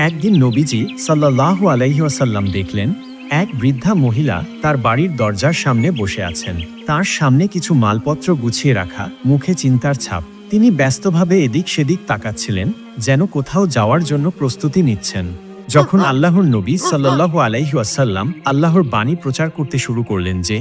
একদিন নবীজি সাল্লাল্লাহু আলাইহি ওয়াসাল্লাম দেখলেন এক বৃদ্ধা মহিলা তার বাড়ির দরজার সামনে বসে আছেন। তার সামনে কিছু মালপত্র গুছিয়ে রাখা, মুখে চিন্তার ছাপ। তিনি ব্যস্তভাবে এদিক সেদিক তাকাচ্ছিলেন, যেন কোথাও যাওয়ার জন্য প্রস্তুতি নিচ্ছেন। যখন আল্লাহর নবী সাল্লাল্লাহু আলাইহি ওয়াসাল্লাম আল্লাহর বাণী প্রচার করতে শুরু করলেন যে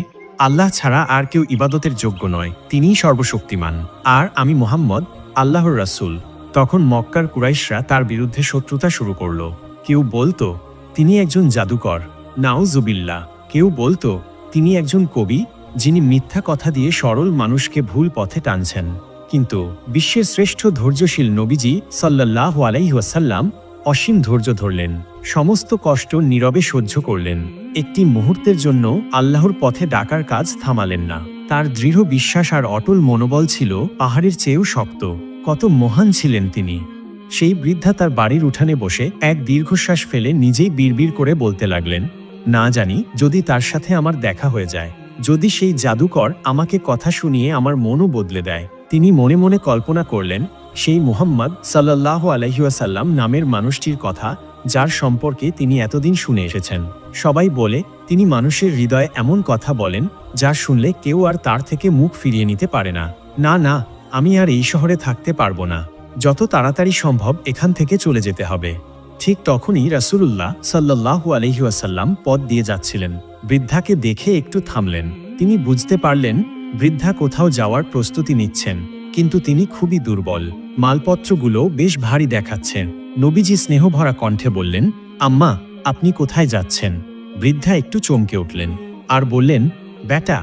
আল্লাহ ছাড়া আর কেউ ইবাদতের যোগ্য নয়, তিনিই সর্বশক্তিমান, আর আমি মুহাম্মদ আল্লাহর রাসূল, তখন মক্কার কুরাইশরা তার বিরুদ্ধে শত্রুতা শুরু করল। কেউ বলতো তিনি একজন জাদুকর, নাউজুবিল্লাহ। কেউ বলতো তিনি একজন কবি, যিনি মিথ্যা কথা দিয়ে সরল মানুষকে ভুল পথে টানছেন। কিন্তু বিশ্বের শ্রেষ্ঠ ধৈর্যশীল নবীজি সাল্লাল্লাহু আলাইহি ওয়াসাল্লাম অসীম ধৈর্য ধরলেন, সমস্ত কষ্ট নীরবে সহ্য করলেন। একটি মুহূর্তের জন্য আল্লাহর পথে ডাকার কাজ থামালেন না। তার দৃঢ় বিশ্বাস আর অটল মনোবল ছিল পাহাড়ের চেয়েও শক্ত। কত মহান ছিলেন তিনি! সেই বৃদ্ধা তার বাড়ির উঠানে বসে এক দীর্ঘশ্বাস ফেলে নিজেই বিড়বিড় করে বলতে লাগলেন, না জানি যদি তার সাথে আমার দেখা হয়ে যায়, যদি সেই জাদুকর আমাকে কথা শুনিয়ে আমার মনও বদলে দেয়। তিনি মনে মনে কল্পনা করলেন সেই মুহাম্মদ সাল্লাল্লাহু আলাইহি ওয়াসাল্লাম নামের মানুষটির কথা, যার সম্পর্কে তিনি এতদিন শুনে এসেছেন। সবাই বলে তিনি মানুষের হৃদয়ে এমন কথা বলেন যা শুনলে কেউ আর তার থেকে মুখ ফিরিয়ে নিতে পারে না। না না, আমি আর এই শহরে থাকতে পারবো না, যত তাড়াতাড়ি সম্ভব এখান থেকে চলে যেতে হবে। ঠিক তখনই রাসূলুল্লাহ সাল্লাল্লাহু আলাইহি ওয়াসাল্লাম পথ দিয়ে যাচ্ছিলেন। বৃদ্ধাকে দেখে একটু থামলেন। তিনি বুঝতে পারলেন বৃদ্ধা কোথাও যাওয়ার প্রস্তুতি নিচ্ছেন, কিন্তু তিনি খুবই দুর্বল। মালপত্রগুলো বেশ ভারী দেখাচ্ছে। নবীজি স্নেহভরা কণ্ঠে বললেন, আম্মা, আপনি কোথায় যাচ্ছেন? বৃদ্ধা একটু চমকে উঠলেন আর বললেন, বেটা,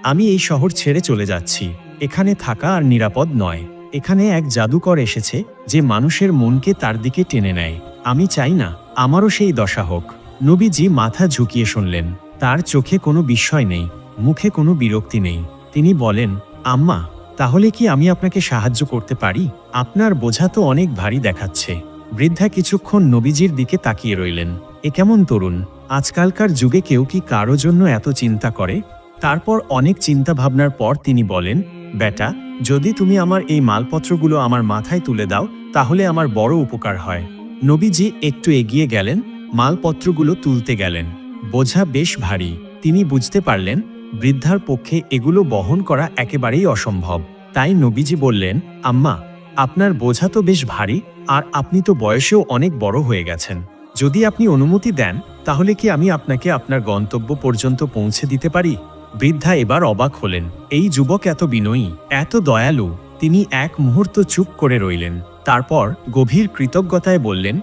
আমি এই শহর ছেড়ে চলে যাচ্ছি। এখানে থাকা আর নিরাপদ নয়। এখানে এক জাদুকর এসেছে যে মানুষের মনকে তার দিকে টেনে নেয়। আমি চাই না আমারও সেই দশা হোক। নবীজি মাথা ঝুঁকিয়ে শুনলেন। তার চোখে কোনো বিস্ময় নেই, মুখে কোনো বিরক্তি নেই। তিনি বলেন, আম্মা, তাহলে কি আমি আপনাকে সাহায্য করতে পারি? আপনার বোঝা তো অনেক ভারী দেখাচ্ছে। বৃদ্ধা কিছুক্ষণ নবীজির দিকে তাকিয়ে রইলেন। এ কেমন তরুণ! আজকালকার যুগে কেউ কি কারো জন্য এত চিন্তা করে? তারপর অনেক চিন্তা ভাবনার পর তিনি বলেন, বেটা, যদি তুমি আমার এই মালপত্রগুলো আমার মাথায় তুলে দাও, তাহলে আমার বড় উপকার হয়। নবীজি একটু এগিয়ে গেলেন, মালপত্রগুলো তুলতে গেলেন। বোঝা বেশ ভারী। তিনি বুঝতে পারলেন বৃদ্ধার পক্ষে এগুলো বহন করা একেবারেই অসম্ভব। তাই নবীজি বললেন, আম্মা, আপনার বোঝা তো বেশ ভারী, আর আপনি তো বয়সেও অনেক বড় হয়ে গেছেন। যদি আপনি অনুমতি দেন, তাহলে কি আমি আপনাকে আপনার গন্তব্য পর্যন্ত পৌঁছে দিতে পারি? বৃদ্ধা এবার অবাক হলেন। এই যুবক এত বিনয়ী, এত দয়ালু। তিনি এক মুহূর্ত চুপ করে রইলেন। তারপর গভীর কৃতজ্ঞতায় বললেন,